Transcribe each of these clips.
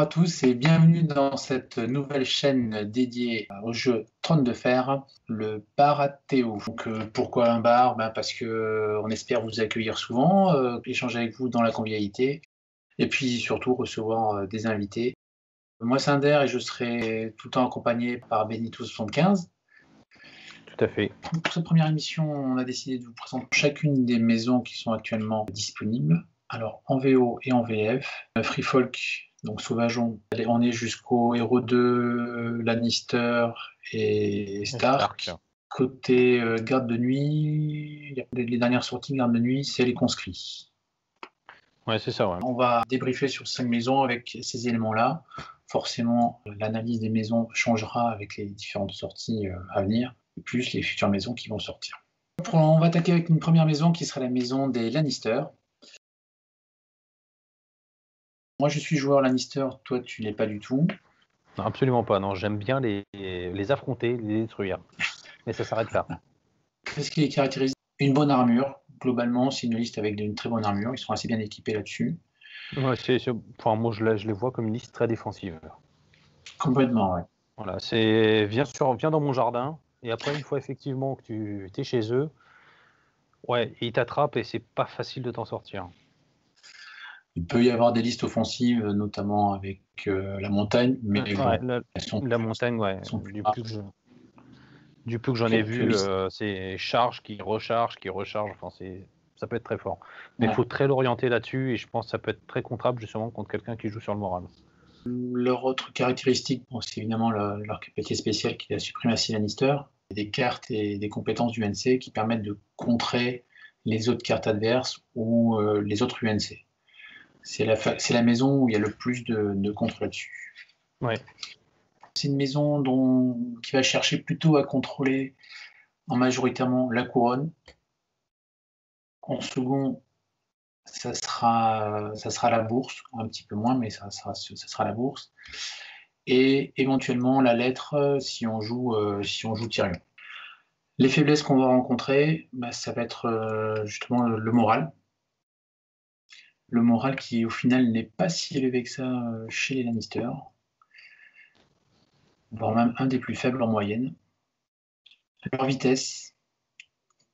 à tous et bienvenue dans cette nouvelle chaîne dédiée au jeu Trône de Fer, le bar à Théo. Donc, pourquoi un bar? Parce que on espère vous accueillir souvent, échanger avec vous dans la convivialité et puis surtout recevoir des invités. Moi c'est Inder et je serai tout le temps accompagné par Benito75. Tout à fait. Pour cette première émission, on a décidé de vous présenter chacune des maisons qui sont actuellement disponibles. Alors en VO et en VF, Free Folk, donc Sauvageon, on est jusqu'au Héros 2, Lannister et Stark. Côté garde de nuit, les dernières sorties garde de nuit, c'est les conscrits. Ouais, c'est ça, ouais. On va débriefer sur 5 maisons avec ces éléments-là. Forcément, l'analyse des maisons changera avec les différentes sorties à venir, plus les futures maisons qui vont sortir. On va attaquer avec une première maison qui sera la maison des Lannister. Moi, je suis joueur Lannister, toi, tu l'es pas du tout. Non, absolument pas, non. J'aime bien les affronter, les détruire. Mais ça s'arrête là. Qu'est-ce qui les caractérise? Une bonne armure. Globalement, c'est une liste avec une très bonne armure. Ils sont assez bien équipés là-dessus. Ouais, enfin, moi, je les vois comme une liste très défensive. Complètement, ouais. Voilà, viens dans mon jardin, et après, une fois effectivement que tu es chez eux, ouais, ils t'attrapent et c'est pas facile de t'en sortir. Il peut y avoir des listes offensives, notamment avec la montagne, mais ouais, bon, la montagne, ouais. Du peu que j'en ai vu, c'est charge qui recharge. Enfin, ça peut être très fort. Mais il faut très l'orienter là-dessus, et je pense que ça peut être très contrable justement contre quelqu'un qui joue sur le moral. Leur autre caractéristique, c'est évidemment leur capacité spéciale qui est la suprématie Lannister, des cartes et des compétences du UNC qui permettent de contrer les autres cartes adverses ou les autres UNC. C'est la maison où il y a le plus de contre là-dessus. Ouais. C'est une maison qui va chercher plutôt à contrôler majoritairement la couronne. En second, ça sera la bourse, un petit peu moins, mais ça sera la bourse. Et éventuellement la lettre si on joue Tyrion. Les faiblesses qu'on va rencontrer, ça va être justement le moral. Le moral qui au final n'est pas si élevé que ça chez les Lannister, voire même un des plus faibles en moyenne. Leur vitesse,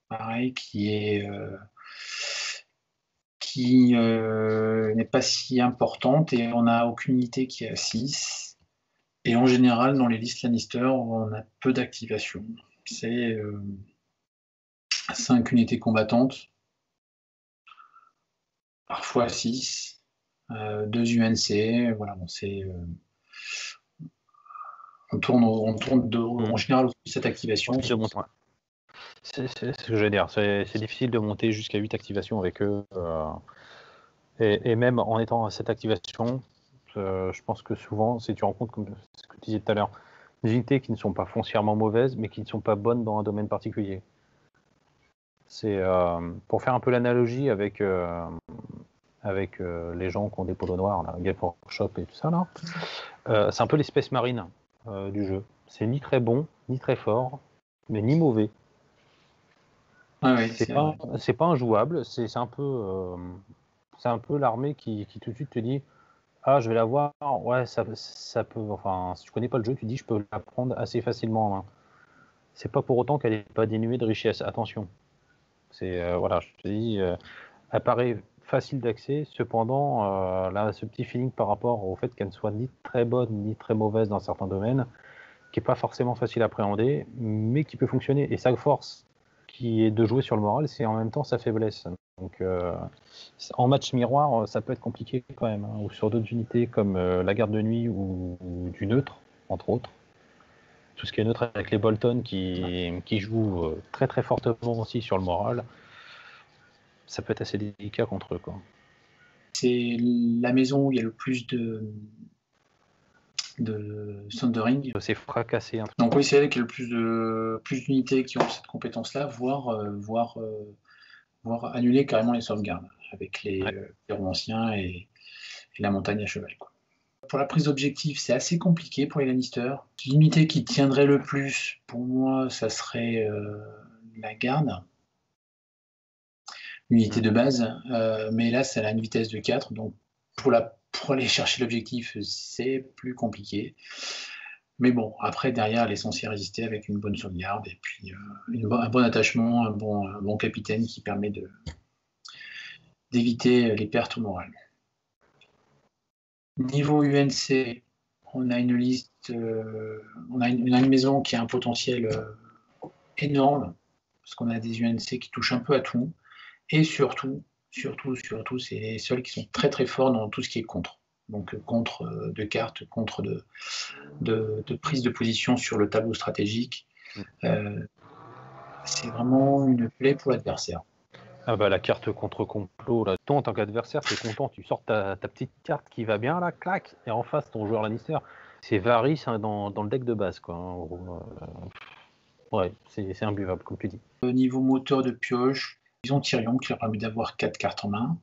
pareil, qui n'est pas si importante, et on n'a aucune unité qui est à 6. Et en général, dans les listes Lannister, on a peu d'activation. C'est 5 unités combattantes, parfois 6, 2 UNC, voilà, on tourne en général autour de cette activation. C'est ce que je veux dire, c'est difficile de monter jusqu'à 8 activations avec eux, et même en étant à cette activation, je pense que souvent, si tu rencontres, comme ce que tu disais tout à l'heure, des unités qui ne sont pas foncièrement mauvaises, mais qui ne sont pas bonnes dans un domaine particulier. C'est pour faire un peu l'analogie avec les gens qui ont des polos noirs, là, Game Workshop et tout ça, là. C'est un peu l'espèce marine du jeu. C'est ni très bon, ni très fort, mais ni mauvais. Ah oui, c'est pas injouable, c'est un peu l'armée qui tout de suite te dit: ah, je vais la voir, ouais, ça peut, enfin, si tu connais pas le jeu, tu dis je peux la prendre assez facilement en main. C'est pas pour autant qu'elle n'est pas dénuée de richesse, attention. Voilà, je te dis, elle paraît facile d'accès, cependant, là, ce petit feeling par rapport au fait qu'elle ne soit ni très bonne ni très mauvaise dans certains domaines, qui n'est pas forcément facile à appréhender, mais qui peut fonctionner. Et sa force, qui est de jouer sur le moral, c'est en même temps sa faiblesse. Donc, en match miroir, ça peut être compliqué quand même, hein, ou sur d'autres unités comme la garde de nuit ou du neutre, entre autres. Tout ce qui est neutre avec les Bolton qui jouent très très fortement aussi sur le moral, ça peut être assez délicat contre eux, quoi. C'est la maison où il y a le plus de Thundering. C'est fracassé. Donc oui, c'est elle qui a le plus d'unités qui ont cette compétence-là, voire annuler carrément les sauvegardes avec les romanciens et la montagne à cheval, quoi. Pour la prise d'objectif, c'est assez compliqué pour les Lannister. L'unité qui tiendrait le plus, pour moi, ça serait la garde. L'unité de base, mais là, elle a une vitesse de 4, donc pour la pour aller chercher l'objectif, c'est plus compliqué. Mais bon, après, derrière, elle est censée résister avec une bonne sauvegarde et puis un bon attachement, un bon capitaine qui permet d'éviter les pertes morales. Niveau UNC, on a une liste, on a une maison qui a un potentiel énorme, parce qu'on a des UNC qui touchent un peu à tout, et surtout, c'est les seuls qui sont très très forts dans tout ce qui est contre. Donc contre de cartes, contre de prise de position sur le tableau stratégique. C'est vraiment une plaie pour l'adversaire. Ah bah la carte contre complot, là. Toi en tant qu'adversaire, t'es content, tu sors ta petite carte qui va bien là, clac, et en face ton joueur Lannister. C'est Varys hein, dans le deck de base, quoi. En gros, ouais, c'est imbuvable, comme tu dis. Au niveau moteur de pioche, ils ont Tyrion qui leur permet d'avoir 4 cartes en main.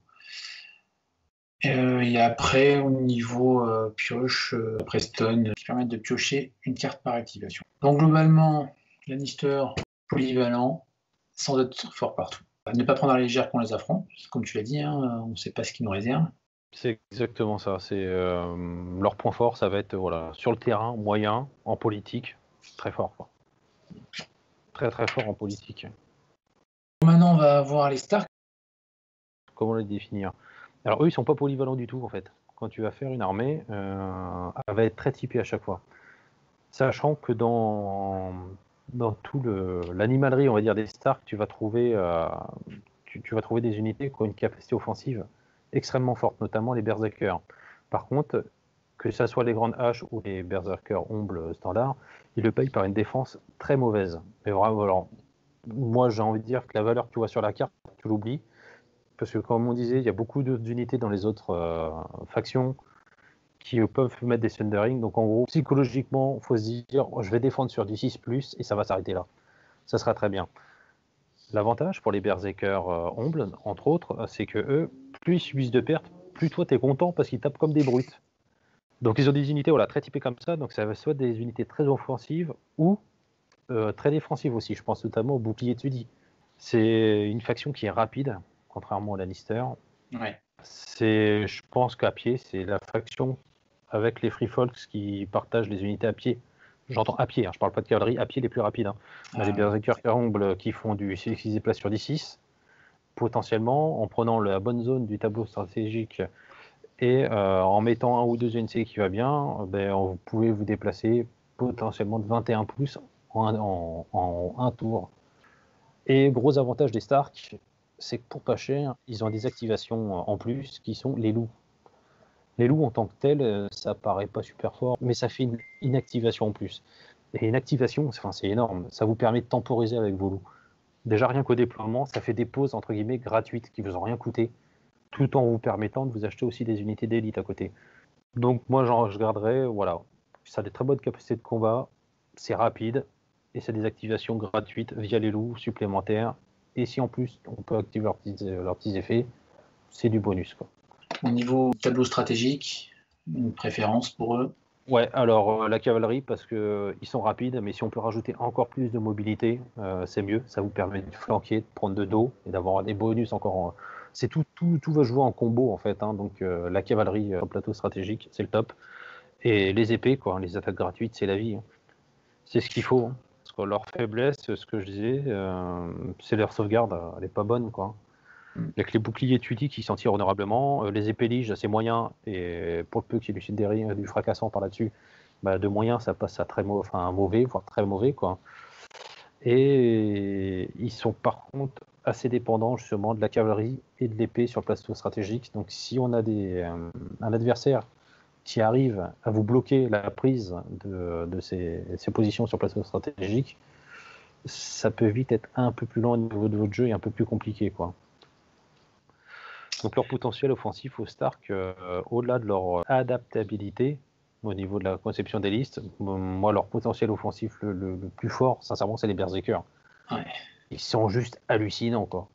Et après, au niveau pioche, Preston, qui permettent de piocher une carte par activation. Donc globalement, Lannister polyvalent, sans être fort partout. Ne pas prendre à la légère qu'on les affronte, comme tu l'as dit, hein, on ne sait pas ce qu'ils nous réservent. C'est exactement ça. C'est leur point fort, ça va être voilà sur le terrain moyen, en politique, très fort, quoi. Très très fort en politique. Maintenant, on va voir les Stark. Comment les définir? Alors eux, ils sont pas polyvalents du tout en fait. Quand tu vas faire une armée, elle va être très typée à chaque fois. Sachant que dans tout l'animalerie, on va dire des Stark, tu vas trouver tu vas trouver des unités qui ont une capacité offensive extrêmement forte, notamment les Berserkers. Par contre, que ce soit les grandes haches ou les Berserkers Omble standard, ils le payent par une défense très mauvaise. Mais vraiment, alors, moi j'ai envie de dire que la valeur que tu vois sur la carte, tu l'oublies. Parce que comme on disait, il y a beaucoup d'unités dans les autres factions qui peuvent mettre des Sundering. Donc en gros, psychologiquement, il faut se dire, je vais défendre sur du 6+, et ça va s'arrêter là. Ça sera très bien. L'avantage pour les Berserkers Omble, entre autres, c'est que eux, plus ils subissent de pertes, plus toi t'es content parce qu'ils tapent comme des brutes. Donc ils ont des unités voilà, très typées comme ça, donc ça va soit des unités très offensives ou très défensives aussi. Je pense notamment au bouclier de Sudi. C'est une faction qui est rapide, contrairement à Lannister. Ouais. Je pense qu'à pied, c'est la faction avec les Free Folks qui partagent les unités à pied. J'entends à pied, hein, je parle pas de cavalerie, à pied les plus rapides. Hein. Les Berserkers Omble qui font qui se déplacent sur D6, potentiellement, en prenant la bonne zone du tableau stratégique et en mettant un ou deux UNC qui va bien, vous pouvez vous déplacer potentiellement de 21 pouces en un tour. Et gros avantage des Stark, c'est que pour pas cher, ils ont des activations en plus qui sont les loups. Les loups en tant que tels, ça paraît pas super fort, mais ça fait une activation en plus. Et une activation, c'est énorme. Ça vous permet de temporiser avec vos loups. Déjà rien qu'au déploiement, ça fait des pauses entre guillemets gratuites qui vous ont rien coûté, tout en vous permettant de vous acheter aussi des unités d'élite à côté. Donc moi je garderais, voilà, ça a des très bonnes capacités de combat, c'est rapide, et c'est des activations gratuites via les loups supplémentaires. Et si en plus on peut activer leurs petits effets, c'est du bonus, quoi. Au niveau tableau stratégique, une préférence pour eux? Ouais, alors la cavalerie, parce que ils sont rapides, mais si on peut rajouter encore plus de mobilité, c'est mieux. Ça vous permet de flanquer, de prendre de dos et d'avoir des bonus encore. C'est tout va jouer en combo en fait. Hein, donc la cavalerie au plateau stratégique, c'est le top. Et les épées, quoi, les attaques gratuites, c'est la vie. Hein. C'est ce qu'il faut. Hein. Parce que leur faiblesse, ce que je disais, c'est leur sauvegarde, elle est pas bonne, quoi. Avec les boucliers Tutti qui s'en tirent honorablement, les épées liges, c'est moyen, et pour le peu qu'il y ait du fracassant par là-dessus, de moyen, ça passe à mauvais, voire très mauvais, quoi. Et ils sont par contre assez dépendants justement de la cavalerie et de l'épée sur le plateau stratégique. Donc si on a un adversaire qui arrive à vous bloquer la prise de ses positions sur le plateau stratégique, ça peut vite être un peu plus lent au niveau de votre jeu et un peu plus compliqué, quoi. Donc leur potentiel offensif aux Stark, au-delà de leur adaptabilité au niveau de la conception des listes, moi leur potentiel offensif le plus fort, sincèrement, c'est les Berserkers. Ouais. Ils sont juste hallucinants, quoi.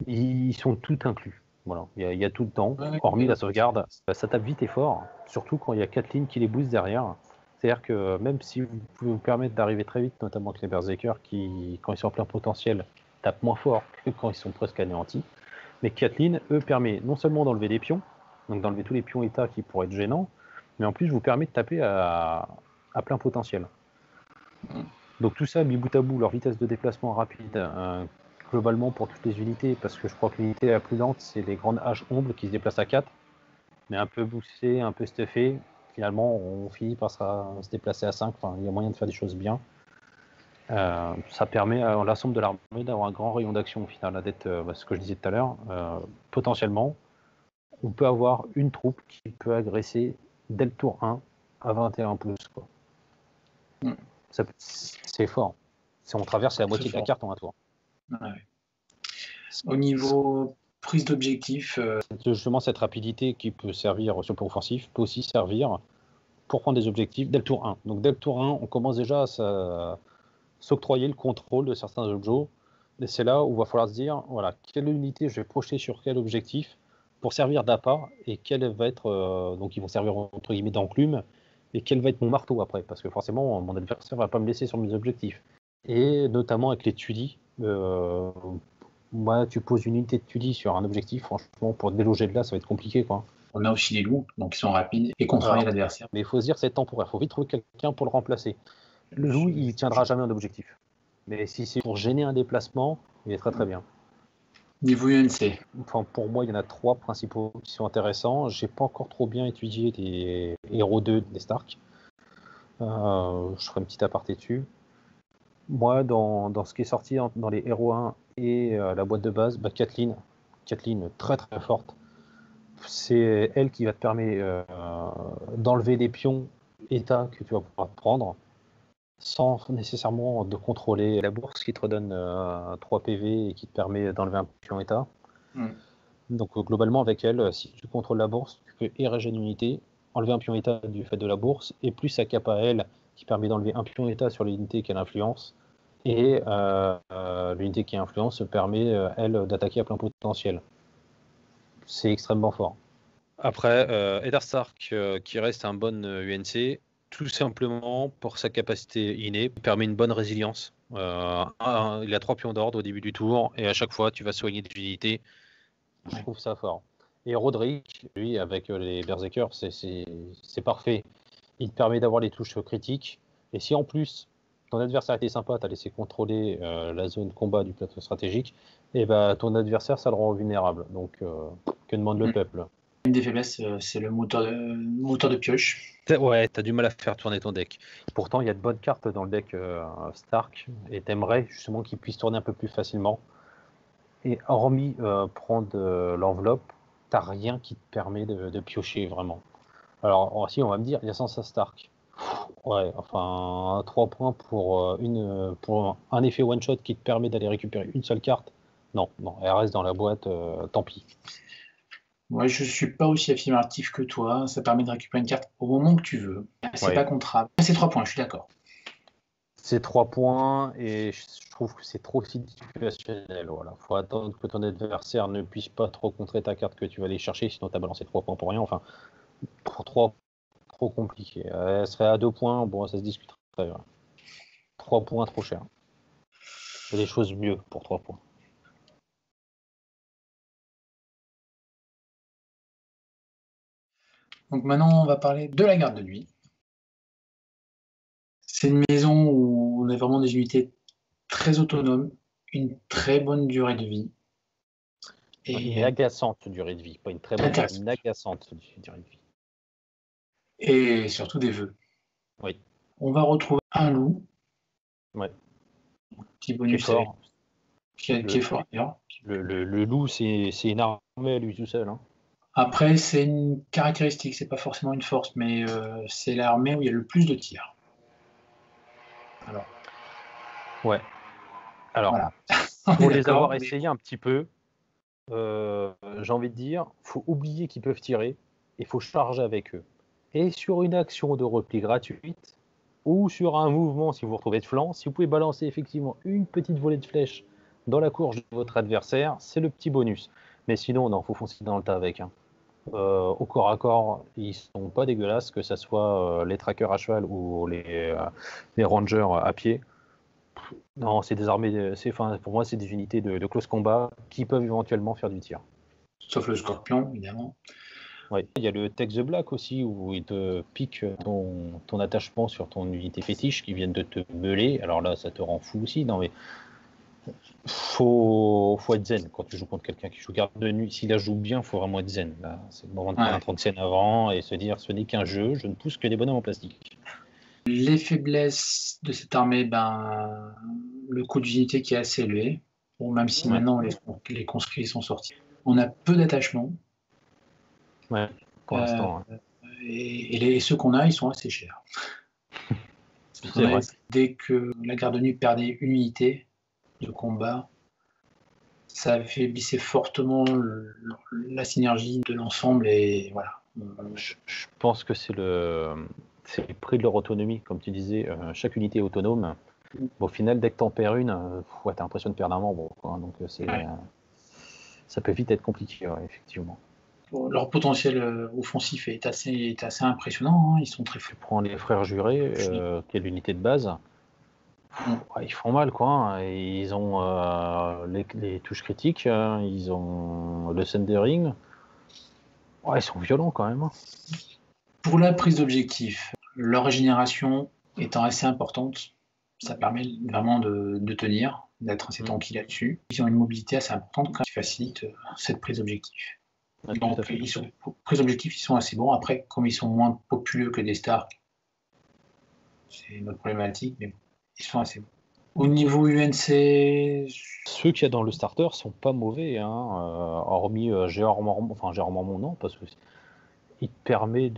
Ils sont tout inclus. Voilà, il y a tout le temps, hormis la sauvegarde. Ça tape vite et fort, surtout quand il y a 4 lignes qui les boostent derrière. C'est-à-dire que même si vous pouvez vous permettre d'arriver très vite, notamment avec les Berserkers qui, quand ils sont en plein potentiel, tapent moins fort que quand ils sont presque anéantis. Mais Kathleen, eux, permet non seulement d'enlever des pions, donc d'enlever tous les pions état qui pourraient être gênants, mais en plus, je vous permets de taper à plein potentiel. Donc tout ça, mis bout à bout, leur vitesse de déplacement rapide, globalement pour toutes les unités, parce que je crois que l'unité la plus lente, c'est les grandes haches ombre qui se déplacent à 4, mais un peu boostées, un peu stuffées. Finalement, on finit par se déplacer à 5. Enfin, il y a moyen de faire des choses bien. Ça permet à l'ensemble de l'armée d'avoir un grand rayon d'action au final, d'être, ce que je disais tout à l'heure. Potentiellement, on peut avoir une troupe qui peut agresser dès le tour 1 à 21 pouces. Quoi. C'est fort. Si on traverse la moitié de la carte en un tour. Ouais. Au niveau prise d'objectif, justement, cette rapidité qui peut servir sur le plan offensif peut aussi servir pour prendre des objectifs dès le tour 1. Donc dès le tour 1, on commence déjà à s'octroyer le contrôle de certains objets. Et c'est là où il va falloir se dire, voilà, quelle unité je vais projeter sur quel objectif pour servir d'appât et quel va être, donc ils vont servir entre guillemets d'enclume, et quel va être mon marteau après, parce que forcément mon adversaire ne va pas me laisser sur mes objectifs. Et notamment avec les tudis, moi tu poses une unité de tudis sur un objectif, franchement pour te déloger de là ça va être compliqué quoi. On a aussi les loups, donc ils sont rapides et contrarient l'adversaire. Mais il faut se dire c'est temporaire, il faut vite trouver quelqu'un pour le remplacer. Le loup il tiendra jamais un objectif. Mais si c'est pour gêner un déplacement, il est très très bien. Niveau UNC. Enfin, pour moi, il y en a 3 principaux qui sont intéressants. J'ai pas encore trop bien étudié des héros 2 des Stark. Je ferai une petite aparté dessus. Moi, dans ce qui est sorti dans les héros 1 et la boîte de base, Kathleen, très très forte. C'est elle qui va te permettre d'enlever des pions état que tu vas pouvoir prendre sans nécessairement de contrôler la bourse qui te redonne 3 PV et qui te permet d'enlever un pion état. Donc globalement avec elle, si tu contrôles la bourse, tu peux ériger une unité, enlever un pion état du fait de la bourse, et plus sa cape à elle qui permet d'enlever un pion état sur l'unité qu'elle influence, et l'unité qui influence permet elle d'attaquer à plein potentiel. C'est extrêmement fort. Après, Eddard Stark qui reste un bon UNC, tout simplement pour sa capacité innée, permet une bonne résilience. Il a 3 pions d'ordre au début du tour, et à chaque fois tu vas soigner des unités. Je trouve ça fort. Et Roderick, lui, avec les Berserkers, c'est parfait. Il te permet d'avoir les touches critiques. Et si en plus, ton adversaire était sympa, t'as laissé contrôler la zone combat du plateau stratégique, et ben ton adversaire, ça le rend vulnérable. Donc, que demande le peuple? Une des faiblesses, c'est le moteur de pioche. Ouais, t'as du mal à faire tourner ton deck. Pourtant, il y a de bonnes cartes dans le deck Stark, et t'aimerais justement qu'il puisse tourner un peu plus facilement. Et hormis prendre l'enveloppe, t'as rien qui te permet de piocher vraiment. Alors si on va me dire, il y a Sansa Stark. Ouais, enfin 3 points pour un effet one shot qui te permet d'aller récupérer une seule carte. Non, elle reste dans la boîte, tant pis. Moi, je suis pas aussi affirmatif que toi. Ça permet de récupérer une carte au moment que tu veux. C'est pas contrable. C'est 3 points, je suis d'accord. C'est 3 points et je trouve que c'est trop situationnel. Voilà. Faut attendre que ton adversaire ne puisse pas trop contrer ta carte que tu vas aller chercher, sinon tu as balancé 3 points pour rien. Enfin, pour 3, trop compliqué. Elle serait à 2 points, bon, ça se discuterait. 3 points, trop cher. Il y a des choses mieux pour 3 points. Donc maintenant, on va parler de la garde de nuit. C'est une maison où on a vraiment des unités très autonomes, une très bonne durée de vie. Et une agaçante durée de vie, pas une très bonne, une agaçante durée de vie. Et surtout des vœux. Oui. On va retrouver un loup. Ouais. Petit bonus qui est fort. Qui est fort d'ailleurs. Le loup, c'est une armée à lui tout seul. Hein. Après, c'est une caractéristique, c'est pas forcément une force, mais c'est l'armée où il y a le plus de tirs. Alors. Ouais. Alors, voilà. pour les avoir essayés un petit peu, j'ai envie de dire, faut oublier qu'ils peuvent tirer et faut charger avec eux. Et sur une action de repli gratuite ou sur un mouvement, si vous vous retrouvez de flanc, si vous pouvez balancer effectivement une petite volée de flèche dans la courge de votre adversaire, c'est le petit bonus. Mais sinon, non, faut foncer dans le tas avec. Hein. Au corps à corps, ils sont pas dégueulasses, que ce soit les trackers à cheval ou les rangers à pied. Non, c'est des armées, pour moi, c'est des unités de close combat qui peuvent éventuellement faire du tir. Sauf le scorpion, évidemment. Ouais. Il y a le Take the Black aussi, où il te pique ton attachement sur ton unité fétiche qui viennent de te meuler. Alors là, ça te rend fou aussi. Non, mais faut être zen quand tu joues contre quelqu'un qui joue garde de nuit. S'il la joue bien, faut vraiment être zen. Là, c'est le moment de prendre un 30 scènes avant et se dire ce n'est qu'un jeu, je ne pousse que des bonhommes en plastique. Les faiblesses de cette armée, le coût d'unité qui est assez élevé. Bon, même si maintenant les conscrits sont sortis. On a peu d'attachements. Ouais, pour l'instant. Et ceux qu'on a, ils sont assez chers. C'est vrai. Dès que la garde de nuit perdait une unité de combat, ça affaiblissait fortement la synergie de l'ensemble et voilà. Je pense que c'est le prix de leur autonomie, comme tu disais, chaque unité est autonome. Bon, au final, dès que t'en perds une, t'as l'impression de perdre un membre, quoi. Donc ça peut vite être compliqué, effectivement. Leur potentiel offensif est assez impressionnant, hein. Ils sont très forts. Tu prends les frères jurés, qui est l'unité de base, ils font mal, quoi. Hein. Ils ont les touches critiques, ils ont le Sundering. Ils sont violents quand même. Hein. Pour la prise d'objectif, leur régénération étant assez importante, ça permet vraiment de tenir, d'être assez tranquille là-dessus. Ils ont une mobilité assez importante qui facilite cette prise d'objectif. Donc, prise d'objectif, ils sont assez bons. Après, comme ils sont moins populeux que des stars, c'est notre problématique, mais bon, ils sont assez bons. Au niveau UNC, ceux qu'il y a dans le starter sont pas mauvais, hein, hormis Gérard Mormont, non, parce que il te permet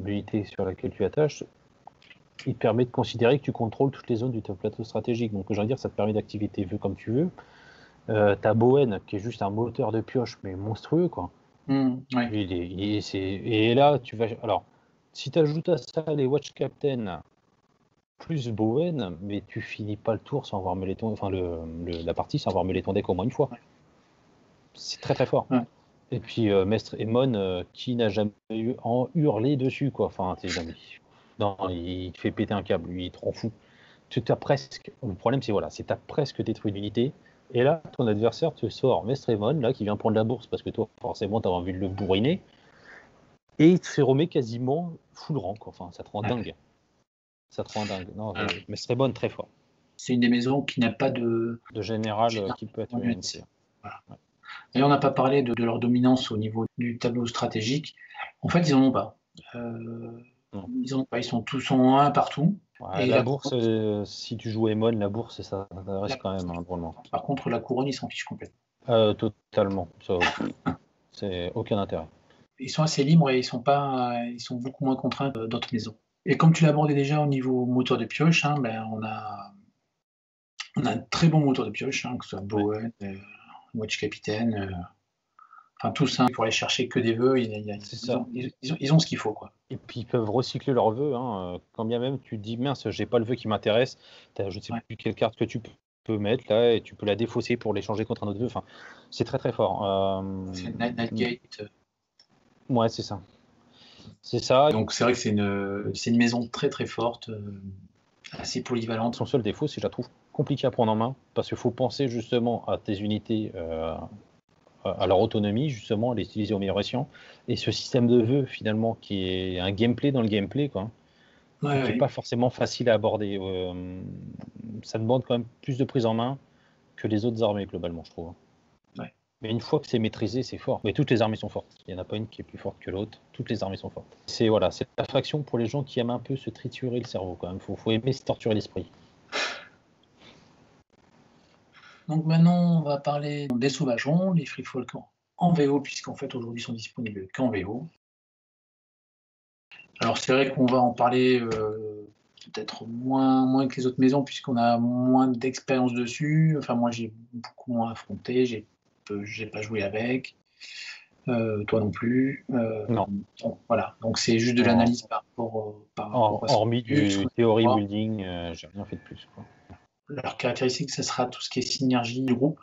l'unité sur laquelle tu attaches, il te permet de considérer que tu contrôles toutes les zones du plateau stratégique. Donc, je veux dire, ça te permet d'activer tes vœux comme tu veux. T'as Bowen, qui est juste un moteur de pioche, mais monstrueux, quoi. Ouais. Et là, tu vas. Alors, si tu ajoutes à ça les Watch Captain plus Bowen, mais tu finis pas le tour sans avoir mêlé ton. Enfin, la partie sans avoir mêlé ton deck au moins une fois. Ouais. C'est très très fort. Ouais. Et puis, Mestre Emon, qui n'a jamais hurlé dessus, quoi. Enfin, t'es jamais. Non, il te fait péter un câble, lui, il te rend fou. Le problème, c'est voilà, t'as presque détruit l'unité. Et là, ton adversaire te sort Mestremon, là, qui vient prendre la bourse parce que toi, forcément, t'as envie de le bourriner. Et il te fait remet quasiment full rang, quoi. Enfin, ça te rend dingue. Ça te rend dingue. Non, Mestremon, très fort. C'est une des maisons qui n'a pas de général qui peut être UNC. Voilà. Et on n'a pas parlé de leur dominance au niveau du tableau stratégique. En fait, ils n'en ont pas. Ils sont tous en 1 partout. Ouais, et la bourse, si tu joues Emon, la bourse, ça reste quand même un drôlement. Par contre, la couronne, ils s'en fichent complètement. Totalement. C'est aucun intérêt. Ils sont assez libres et ils sont beaucoup moins contraints que d'autres maisons. Et comme tu l'as abordé déjà au niveau moteur de pioche, on a un très bon moteur de pioche, que ce soit Bowen, Watch Captain, enfin tous, pour aller chercher que des vœux, ils ont ce qu'il faut, quoi. Et puis ils peuvent recycler leurs vœux, quand bien même tu te dis mince, j'ai pas le vœu qui m'intéresse, je ne sais plus quelle carte que tu peux mettre là et tu peux la défausser pour l'échanger contre un autre vœu. Enfin, c'est très très fort. C'est Nightgate. Ouais, c'est ça. C'est ça. Donc c'est vrai que c'est une maison très très forte, assez polyvalente. Son seul défaut, c'est que je la trouve compliquée à prendre en main parce qu'il faut penser justement à tes unités, à leur autonomie, justement, à les utiliser au meilleur escient. Et ce système de vœux, finalement, qui est un gameplay dans le gameplay, quoi, qui n'est pas forcément facile à aborder. Ça demande quand même plus de prise en main que les autres armées, globalement, je trouve. Ouais. Mais une fois que c'est maîtrisé, c'est fort. Mais toutes les armées sont fortes. Il n'y en a pas une qui est plus forte que l'autre. Toutes les armées sont fortes. C'est la faction pour les gens qui aiment un peu se triturer le cerveau, quand même. Faut aimer se torturer l'esprit. Donc maintenant, on va parler des sauvageons, les Free Folk en VO, puisqu'en fait aujourd'hui ils sont disponibles qu'en VO. Alors c'est vrai qu'on va en parler peut-être moins que les autres maisons, puisqu'on a moins d'expérience dessus. Enfin, moi j'ai beaucoup moins affronté, j'ai pas joué avec. Toi non plus. Non. Voilà, donc c'est juste de l'analyse par rapport à ça. Hormis du théorie building, j'ai rien fait de plus, quoi. Leur caractéristique, ça sera tout ce qui est synergie du groupe,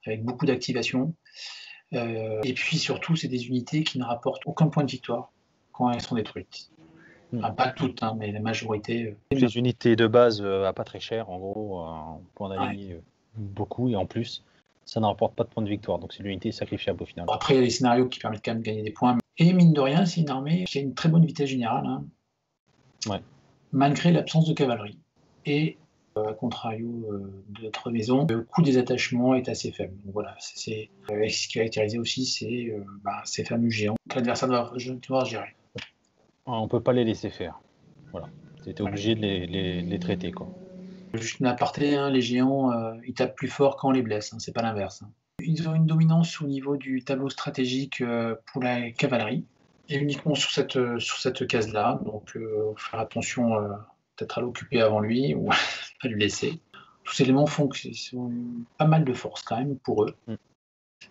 avec beaucoup d'activation. Et puis surtout, c'est des unités qui ne rapportent aucun point de victoire quand elles sont détruites. Enfin, pas toutes, mais la majorité. Les unités de base à pas très cher, en gros, on peut en aligner beaucoup, et en plus, ça ne rapporte pas de points de victoire. Donc c'est l'unité sacrifiable au final. Après, il y a des scénarios qui permettent quand même de gagner des points. Et mine de rien, c'est une armée qui a une très bonne vitesse générale, hein, Ouais. malgré l'absence de cavalerie. Et à contrario de notre maison, le coût des attachements est assez faible. Donc voilà, ce qui va caractériser aussi, c'est ces fameux géants que l'adversaire doit devoir gérer. On peut pas les laisser faire. Voilà. Tu étais Voilà. obligé de les traiter, quoi. Juste une aparté, hein, les géants, ils tapent plus fort quand on les blesse, hein, c'est pas l'inverse. Hein. Ils ont une dominance au niveau du tableau stratégique pour la cavalerie, et uniquement sur cette case-là. Donc, faire attention peut-être à l'occuper avant lui ou à lui laisser. Tous ces éléments font qu'ils ont pas mal de force quand même pour eux.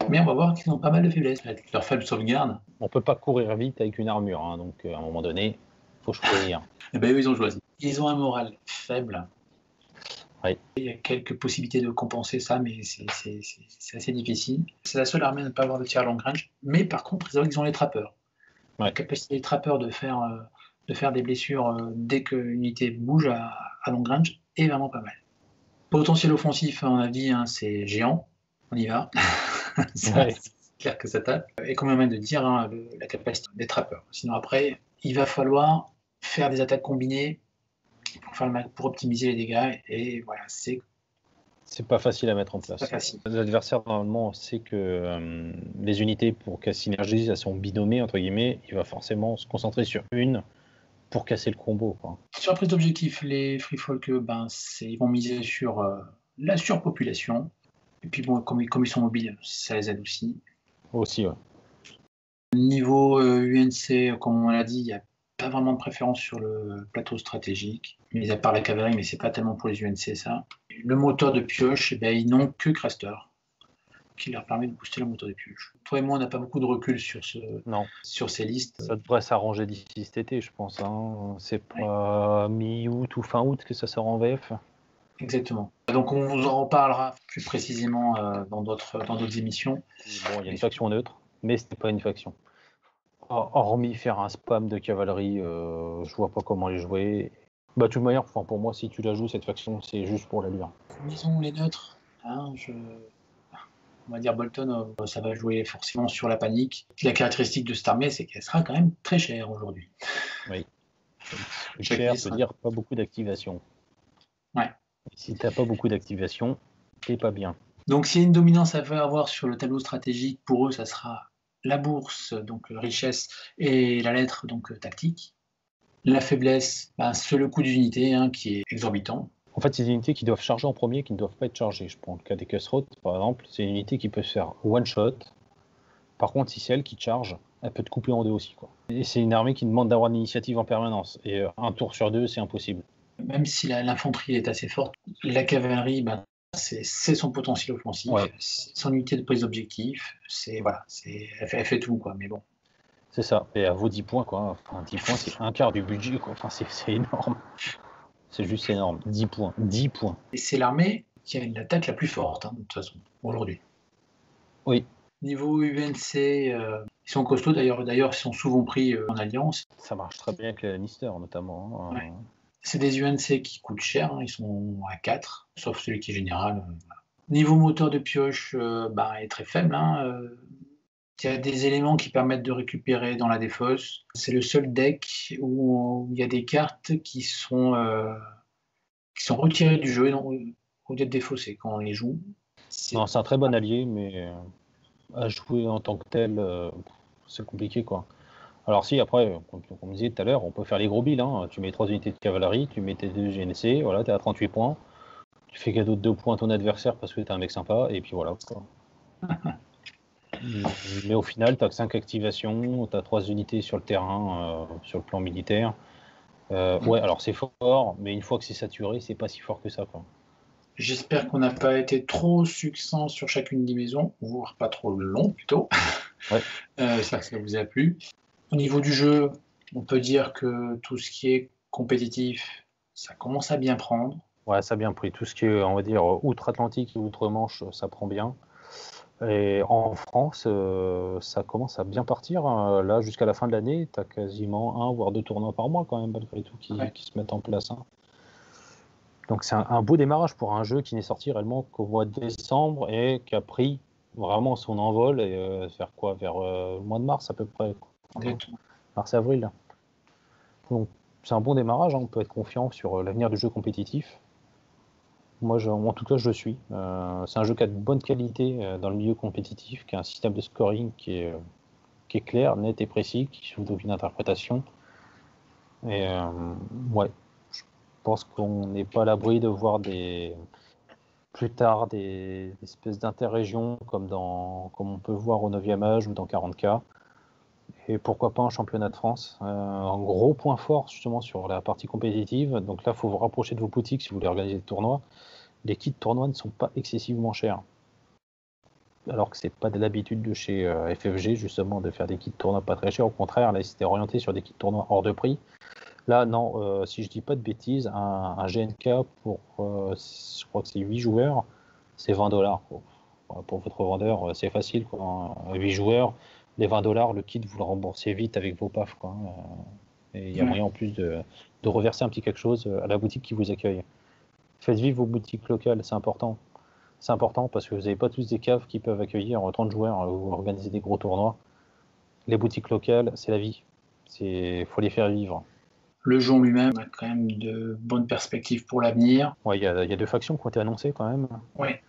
Mais on va voir qu'ils ont pas mal de faiblesses. Avec leur faible sauvegarde. On peut pas courir vite avec une armure, hein, donc à un moment donné, faut choisir. Et ben eux, ils ont choisi. Ils ont un moral faible. Oui. Il y a quelques possibilités de compenser ça, mais c'est assez difficile. C'est la seule armée à ne pas avoir de tir à long range, mais par contre, ils ont les trappeurs. Ouais. La capacité des trappeurs de faire des blessures dès qu'une unité bouge à long range est vraiment pas mal. Potentiel offensif, on a dit, hein, c'est géant. On y va. C'est clair que ça tape. Et comme on vient de dire, hein, la capacité des trappeurs. Sinon, après, il va falloir faire des attaques combinées pour optimiser les dégâts. Et voilà, c'est pas facile à mettre en place. Pas facile. L'adversaire, normalement, sait que les unités, pour qu'elles synergisent, elles sont binomées, entre guillemets. Il va forcément se concentrer sur une pour casser le combo, quoi. Sur la prise d'objectif, les free folk, ils vont miser sur la surpopulation. Et puis bon, comme ils sont mobiles, ça les aide aussi. Aussi, ouais. Niveau UNC, comme on l'a dit, il n'y a pas vraiment de préférence sur le plateau stratégique, mis à part la cavalerie, mais c'est pas tellement pour les UNC ça. Le moteur de pioche, ils n'ont que Craster, qui leur permet de booster le moteur de pioche. Toi et moi, on n'a pas beaucoup de recul sur ces listes. Ça devrait s'arranger d'ici cet été, je pense. Hein. C'est pas mi-août ou fin août que ça sort en VF. Exactement. Donc on vous en reparlera plus précisément dans d'autres émissions. Bon, il y a une faction neutre, mais c'était pas une faction. Hormis faire un spam de cavalerie, je vois pas comment les jouer. De toute manière, pour moi, si tu la joues, cette faction, c'est juste pour l'allure. Disons les neutres. Hein, on va dire Bolton, ça va jouer forcément sur la panique. La caractéristique de cette armée, c'est qu'elle sera quand même très chère aujourd'hui. Oui. Cher veut dire pas beaucoup d'activation. Ouais. Et si t'as pas beaucoup d'activation, t'es pas bien. Donc s'il y a une dominance à avoir sur le tableau stratégique, pour eux, ça sera la bourse, donc richesse, et la lettre, donc tactique. La faiblesse, c'est le coût des unités hein, qui est exorbitant. En fait, c'est des unités qui doivent charger en premier, qui ne doivent pas être chargées. Je prends le cas des Cutthroat, par exemple. C'est une unité qui peut se faire one-shot. Par contre, si c'est elle qui charge, elle peut te couper en deux aussi, quoi. Et c'est une armée qui demande d'avoir de l'initiative en permanence. Et un tour sur deux, c'est impossible. Même si l'infanterie est assez forte, la cavalerie, c'est son potentiel offensif, son unité de prise d'objectif, elle fait tout, quoi, mais bon. C'est ça, et à vos 10 points, quoi. Enfin, 10 points, c'est un quart du budget, quoi. Enfin, c'est énorme. C'est juste énorme. 10 points. 10 points. Et c'est l'armée qui a l'attaque la plus forte, hein, de toute façon, aujourd'hui. Oui. Niveau UNC, ils sont costauds, d'ailleurs, ils sont souvent pris en alliance. Ça marche très bien avec les Lannister, notamment. Ouais. C'est des UNC qui coûtent cher, hein, ils sont à 4, sauf celui qui est général. Niveau moteur de pioche, est très faible. Hein, il y a des éléments qui permettent de récupérer dans la défausse. C'est le seul deck où il y a des cartes qui sont retirées du jeu au lieu d'être défaussées quand on les joue. Non, c'est un très bon allié, mais à jouer en tant que tel, c'est compliqué, quoi. Alors si, après, comme on disait tout à l'heure, on peut faire les gros billes. Hein. Tu mets 3 unités de cavalerie, tu mets tes 2 GNC, voilà, t'es à 38 points. Tu fais cadeau de 2 points à ton adversaire parce que t'es un mec sympa, et puis voilà, quoi. Mais au final, tu as 5 activations, tu as 3 unités sur le terrain, sur le plan militaire. Ouais, alors c'est fort, mais une fois que c'est saturé, c'est pas si fort que ça, quoi. J'espère qu'on n'a pas été trop succinct sur chacune des maisons, voire pas trop long plutôt. Ouais. J'espère que ça vous a plu. Au niveau du jeu, on peut dire que tout ce qui est compétitif, ça commence à bien prendre. Ouais, ça a bien pris. Tout ce qui est, on va dire, outre-Atlantique et outre-Manche, ça prend bien. Et en France, ça commence à bien partir. Hein. Là, jusqu'à la fin de l'année, tu as quasiment 1 voire 2 tournois par mois, quand même, malgré tout, qui se mettent en place. Hein. Donc c'est un beau démarrage pour un jeu qui n'est sorti réellement qu'au mois de décembre et qui a pris vraiment son envol et vers le mois de mars à peu près. Exactement. Mars-avril. Donc, c'est un bon démarrage, hein. On peut être confiant sur l'avenir du jeu compétitif. Moi, en tout cas, je le suis. C'est un jeu qui a de bonne qualité dans le milieu compétitif, qui a un système de scoring qui est clair, net et précis, qui s'ouvre d'aucune interprétation. Et ouais, je pense qu'on n'est pas à l'abri de voir plus tard des espèces d'interrégions comme on peut voir au 9e âge ou dans 40K. Et pourquoi pas un championnat de France. Un gros point fort justement sur la partie compétitive. Donc là, il faut vous rapprocher de vos boutiques si vous voulez organiser le tournoi. Les kits tournois ne sont pas excessivement chers. Alors que c'est pas de l'habitude de chez FFG justement de faire des kits tournois pas très chers. Au contraire, là, ils s'étaient orientés sur des kits tournois hors de prix. Là, non, si je dis pas de bêtises, un GNK pour, je crois que c'est 8 joueurs, c'est 20$. Pour votre vendeur, c'est facile, quoi. 8 joueurs, les 20$, le kit, vous le remboursez vite avec vos PAF, quoi. Et il y a moyen en plus de reverser un petit quelque chose à la boutique qui vous accueille. Faites vivre vos boutiques locales, c'est important. C'est important parce que vous n'avez pas tous des caves qui peuvent accueillir 30 joueurs ou organiser des gros tournois. Les boutiques locales, c'est la vie. Il faut les faire vivre. Le jeu en lui-même a quand même de bonnes perspectives pour l'avenir. Ouais, il y a 2 factions qui ont été annoncées quand même. Ouais.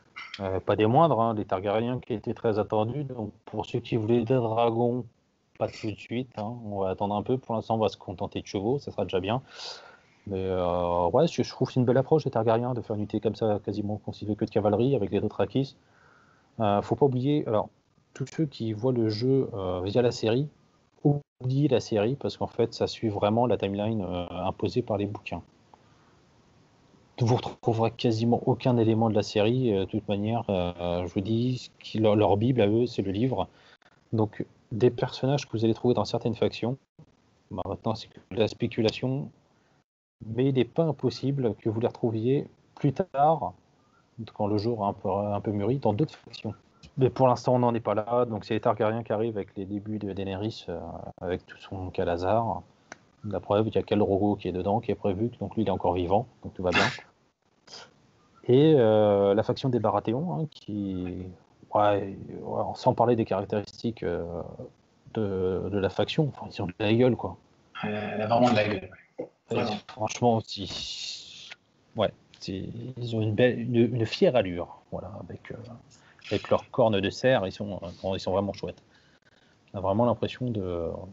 Pas des moindres, hein, les Targaryens qui étaient très attendus. Donc pour ceux qui voulaient des dragons, pas tout de suite. Hein, on va attendre un peu. Pour l'instant, on va se contenter de chevaux, ça sera déjà bien. Mais ouais, je trouve que c'est une belle approche des Targaryens de faire une unité comme ça, quasiment constituée que de cavalerie avec les Dothraki. Faut pas oublier, alors tous ceux qui voient le jeu via la série, oubliez la série parce qu'en fait, ça suit vraiment la timeline imposée par les bouquins. Vous retrouverez quasiment aucun élément de la série. De toute manière, je vous dis, leur Bible à eux, c'est le livre. Donc, des personnages que vous allez trouver dans certaines factions, maintenant c'est que de la spéculation, mais il n'est pas impossible que vous les retrouviez plus tard, quand le jeu aura un peu mûri, dans d'autres factions. Mais pour l'instant, on n'en est pas là. Donc, c'est les Targaryens qui arrivent avec les débuts de Daenerys, avec tout son Calazar. La preuve, il y a Khal Drogo qui est dedans, qui est prévu, donc lui il est encore vivant, donc tout va bien. Et la faction des Baratheons, hein, ouais, sans parler des caractéristiques de la faction, enfin, ils ont de la gueule, quoi. Elle a vraiment de la gueule. Franchement, ouais, ils ont une fière allure, voilà, avec leurs cornes de cerf, ils sont vraiment chouettes. On a vraiment l'impression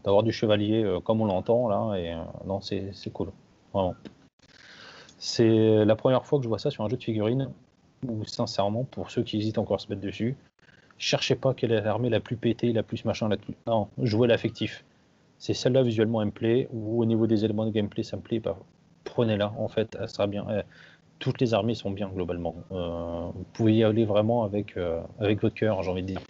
d'avoir du chevalier comme on l'entend là, et non, c'est cool, vraiment. C'est la première fois que je vois ça sur un jeu de figurines, où sincèrement, pour ceux qui hésitent encore à se mettre dessus, cherchez pas quelle est l'armée la plus pétée, la plus machin, non, jouez l'affectif. C'est celle-là visuellement elle me plaît, ou au niveau des éléments de gameplay ça me plaît, bah, prenez-la, en fait, elle sera bien. Toutes les armées sont bien globalement. Vous pouvez y aller vraiment avec votre cœur, j'ai envie de dire.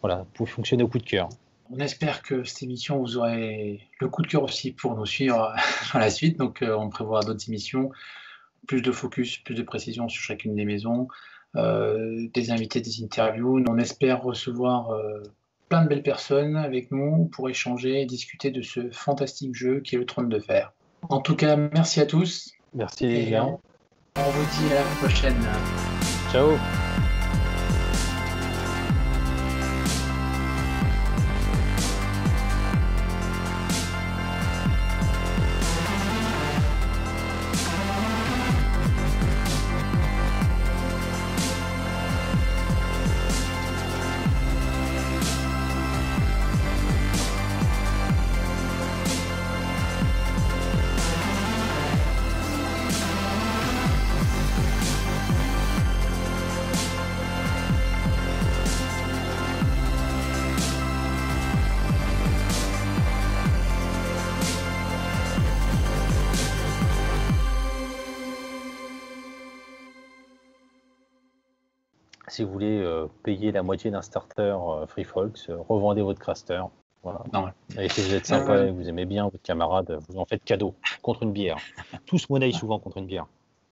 Voilà, vous pouvez fonctionner au coup de cœur. On espère que cette émission, vous aurez le coup de cœur aussi pour nous suivre dans la suite. Donc, on prévoit d'autres émissions, plus de focus, plus de précision sur chacune des maisons, des invités, des interviews. On espère recevoir plein de belles personnes avec nous pour échanger et discuter de ce fantastique jeu qui est le Trône de Fer. En tout cas, merci à tous. Merci les gars. On vous dit à la prochaine. Ciao. Si vous voulez payer la moitié d'un starter Free Folks, revendez votre Craster. Voilà. Et si vous êtes sympa et vous aimez bien votre camarade, vous en faites cadeau contre une bière. Tous monnaie souvent contre une bière.